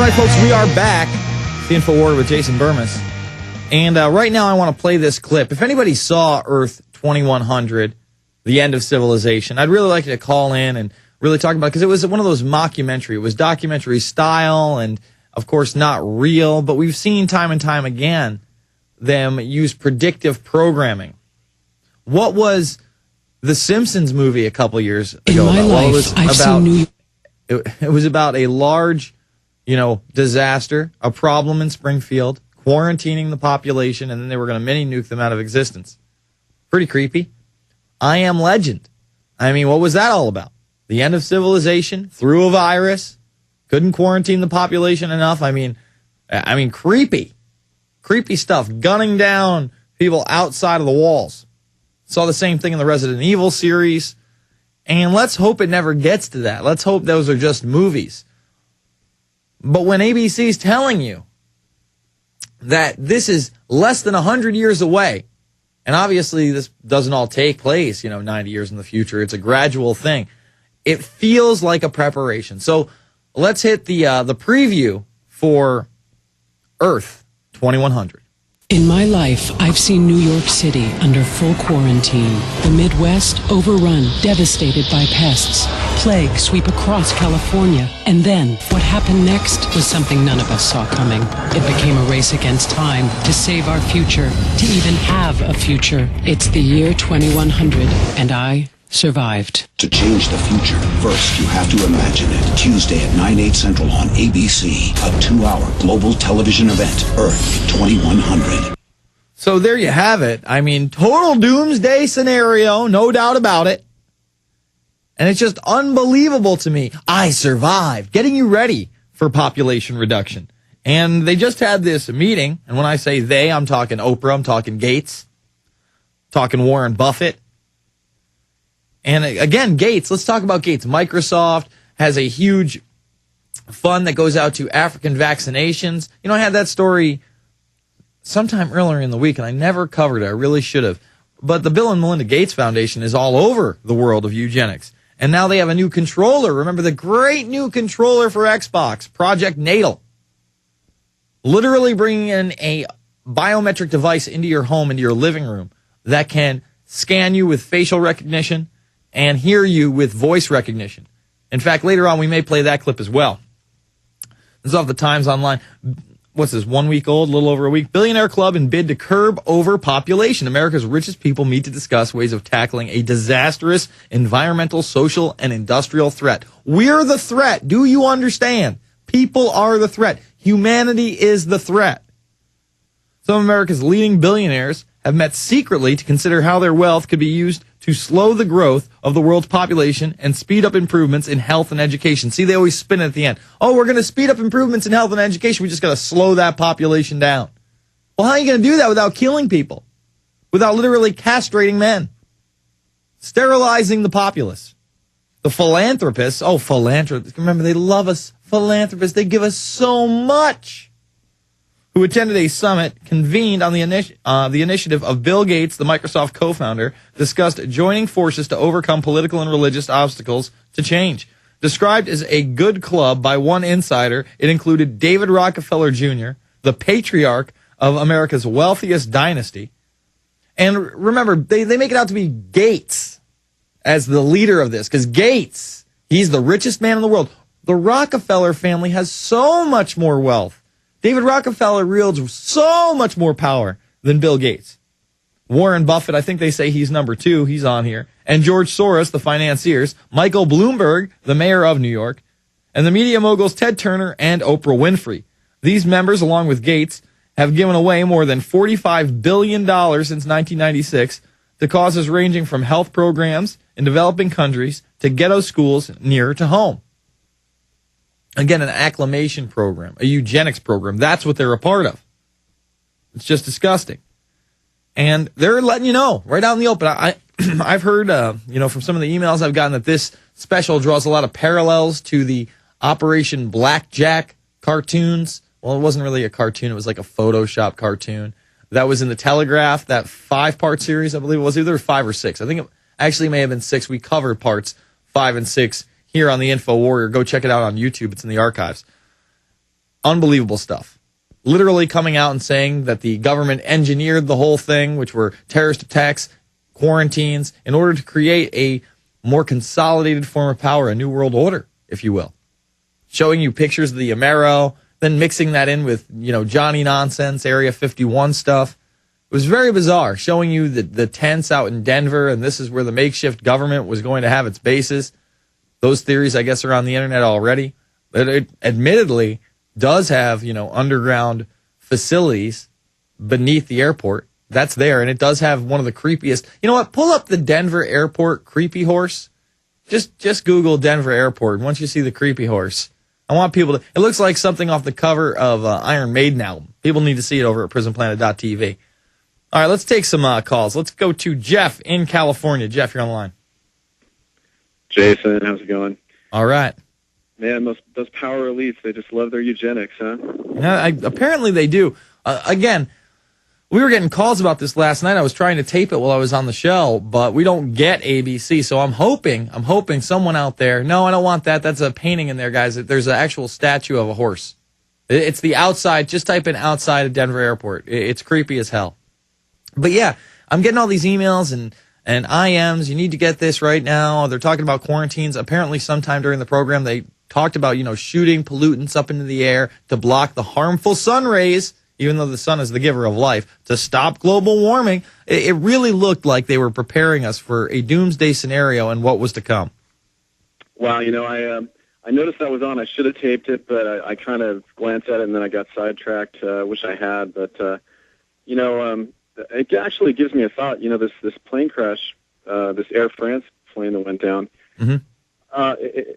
right, folks, we are back. The Infowarrior with Jason Bermas. And right now I want to play this clip. If anybody saw Earth 2100, The End of Civilization, I'd really like you to call in and really talk about it, because it was one of those mockumentary. It was documentary style and, of course, not real. But we've seen time and time again them use predictive programming. What was the Simpsons movie a couple years ago? In my life, I've seen New York. It was about a large, disaster, a problem in Springfield, quarantining the population, and then they were going to mini-nuke them out of existence. Pretty creepy. I Am Legend. I mean, what was that all about? The end of civilization, through a virus, couldn't quarantine the population enough. I mean, creepy. Creepy stuff, gunning down people outside of the walls. Saw the same thing in the Resident Evil series. And let's hope it never gets to that. Let's hope those are just movies. But when ABC's telling you that this is less than 100 years away, and obviously this doesn't all take place, 90 years in the future. It's a gradual thing. It feels like a preparation. So let's hit the preview for Earth 2100. In my life, I've seen New York City under full quarantine, the Midwest overrun, devastated by pests, plague sweep across California, and then what happened next was something none of us saw coming. It became a race against time to save our future, to even have a future. It's the year 2100, and I survived. To change the future, first you have to imagine it. Tuesday at 9/8 Central on ABC, a 2-hour global television event, Earth 2100. So there you have it. I mean, total doomsday scenario, no doubt about it. And it's just unbelievable to me. I survived, getting you ready for population reduction. And they just had this meeting, and when I say they, I'm talking Oprah, I'm talking Gates, talking Warren Buffett. And again, Gates, let's talk about Gates. Microsoft has a huge fund that goes out to African vaccinations. I had that story sometime earlier in the week, and I never covered it. I really should have. But the Bill and Melinda Gates Foundation is all over the world of eugenics. And now they have a new controller. Remember the great new controller for Xbox, Project Natal. Literally bringing in a biometric device into your home, into your living room, that can scan you with facial recognition and hear you with voice recognition. In fact, later on, we may play that clip as well. This is off the Times Online. What's this, 1 week old, a little over a week? Billionaire Club in bid to curb overpopulation. America's richest people meet to discuss ways of tackling a disastrous environmental, social, and industrial threat. We're the threat. Do you understand? People are the threat. Humanity is the threat. Some of America's leading billionaires have met secretly to consider how their wealth could be used to slow the growth of the world's population and speed up improvements in health and education. See, they always spin it at the end. Oh, we're going to speed up improvements in health and education. We just got to slow that population down. Well, how are you going to do that without killing people? Without literally castrating men? Sterilizing the populace? The philanthropists, philanthropists, remember, they love us. Philanthropists, they give us so much. Who attended a summit convened on the initiative of Bill Gates, the Microsoft co-founder, discussed joining forces to overcome political and religious obstacles to change. Described as a good club by one insider, it included David Rockefeller Jr., the patriarch of America's wealthiest dynasty. And remember, they make it out to be Gates as the leader of this, because Gates, he's the richest man in the world. The Rockefeller family has so much more wealth. David Rockefeller wields so much more power than Bill Gates. Warren Buffett, I think they say he's number 2. He's on here. And George Soros, the financiers. Michael Bloomberg, the mayor of New York. And the media moguls Ted Turner and Oprah Winfrey. These members, along with Gates, have given away more than $45 billion since 1996 to causes ranging from health programs in developing countries to ghetto schools nearer to home. Again, an acclimation program, a eugenics program. That's what they're a part of. It's just disgusting. And they're letting you know right out in the open. I've heard, from some of the emails I've gotten that this special draws a lot of parallels to the Operation Blackjack cartoons. Well, it wasn't really a cartoon. It was like a Photoshop cartoon. That was in the Telegraph, that 5-part series, I believe it was either 5 or 6. I think it actually may have been 6. We covered parts 5 and 6 here on the Infowarrior. Go check it out on YouTube. It's in the archives. Unbelievable stuff. Literally coming out and saying that the government engineered the whole thing, which were terrorist attacks, quarantines, in order to create a more consolidated form of power, a new world order, if you will. Showing you pictures of the Amero, then mixing that in with, Johnny Nonsense, Area 51 stuff. It was very bizarre, showing you the tents out in Denver, and this is where the makeshift government was going to have its bases. Those theories, I guess, are on the internet already. But it admittedly does have, underground facilities beneath the airport. That's there, and it does have one of the creepiest. You know what? Pull up the Denver Airport creepy horse. Just Google Denver Airport, and once you see the creepy horse, I want people to. It looks like something off the cover of Iron Maiden album. People need to see it over at prisonplanet.tv. All right, let's take some calls. Let's go to Jeff in California. Jeff, you're on the line. Jason, how's it going? All right. Man, those power elites, they just love their eugenics, huh? Yeah, apparently they do. Again, we were getting calls about this last night. I was trying to tape it while I was on the show, but we don't get ABC. So I'm hoping someone out there. No, I don't want that. That's a painting in there, guys. There's an actual statue of a horse. It's the outside. Just type in outside of Denver Airport. It's creepy as hell. But yeah, I'm getting all these emails and IMs. You need to get this right now. They're talking about quarantines. Apparently sometime during the program they talked about, shooting pollutants up into the air to block the harmful sun rays, even though the sun is the giver of life, to stop global warming. It really looked like they were preparing us for a doomsday scenario and what was to come. Wow, I noticed that was on. I should have taped it, but I kind of glanced at it and then I got sidetracked. Wish I had, but it actually gives me a thought. This plane crash, this Air France plane that went down. Mm-hmm.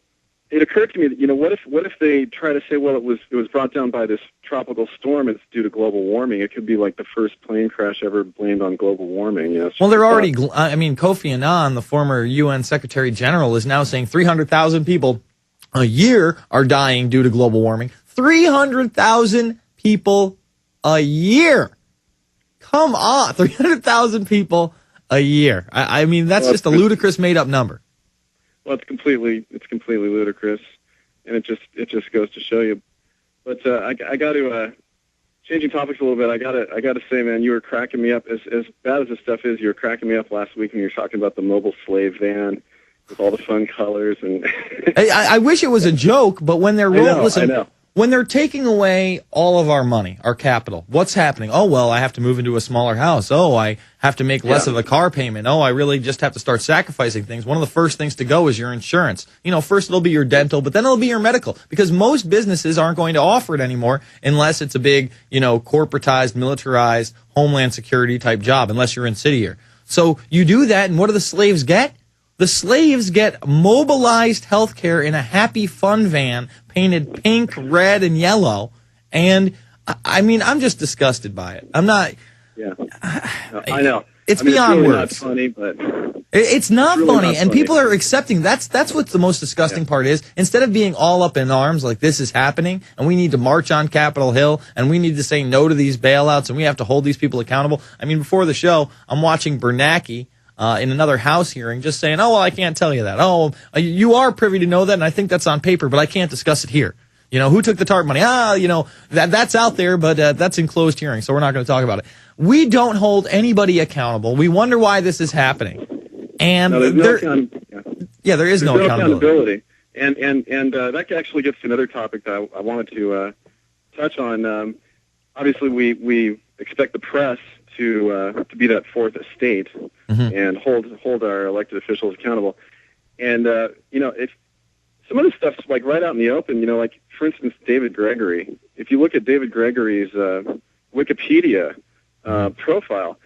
It occurred to me that what if they try to say, well, it was brought down by this tropical storm. It's due to global warming. It could be like the first plane crash ever blamed on global warming. Well, they're already. Kofi Annan, the former UN Secretary General, is now saying 300,000 people a year are dying due to global warming. 300,000 people a year. Come on, 300,000 people a year. That's just a ludicrous made-up number. Well, it's completely ludicrous, and it just goes to show you. But I got to changing topics a little bit. I got to say, man, you were cracking me up. As bad as this stuff is, you were cracking me up last week when you were talking about the mobile slave van with all the fun colors and. I wish it was a joke, but when they're I know. When they're taking away all of our money, our capital, what's happening? Oh, well, I have to move into a smaller house. Oh, I have to make less of a car payment. Oh, I really just have to start sacrificing things. One of the first things to go is your insurance. First it'll be your dental, but then it'll be your medical, because most businesses aren't going to offer it anymore unless it's a big, corporatized, militarized, homeland security type job, unless you're in city here. So you do that, and what do the slaves get? The slaves get mobilized health care in a happy fun van painted pink, red, and yellow. And, I'm just disgusted by it. I'm not... Yeah. I know. It's beyond really words. Not funny, but... It's not really funny, not and funny. people are accepting. That's what the most disgusting part is. Instead of being all up in arms like this is happening, and we need to march on Capitol Hill, and we need to say no to these bailouts, and we have to hold these people accountable. Before the show, I'm watching Bernanke in another House hearing, just saying, oh, well, I can't tell you that. Oh, you are privy to know that, and I think that's on paper, but I can't discuss it here. Who took the TARP money? That's out there, but that's in closed hearing, so we're not going to talk about it. We don't hold anybody accountable. We wonder why this is happening. And there is no accountability. And that actually gets to another topic that I wanted to touch on. Obviously, we expect the press to be that fourth estate and hold our elected officials accountable. And if some of this stuff's like right out in the open, like for instance, David Gregory. If you look at David Gregory's Wikipedia profile,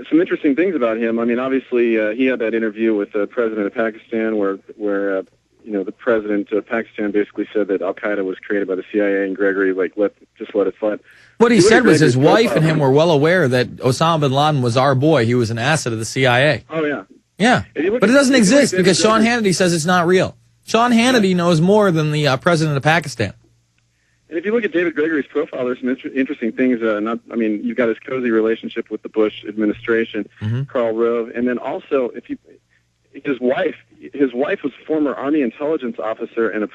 some interesting things about him. Obviously, he had that interview with the president of Pakistan, where the president of Pakistan basically said that Al Qaeda was created by the CIA, and Gregory let it slide. What he said was his wife and him were well aware that Osama bin Laden was our boy. He was an asset of the CIA. Oh yeah, yeah, but it doesn't exist because Sean Hannity says it's not real. Sean Hannity knows more than the president of Pakistan. And if you look at David Gregory's profile, there's some interesting things. You've got his cozy relationship with the Bush administration, Karl Rove, and then also his wife was a former Army intelligence officer and a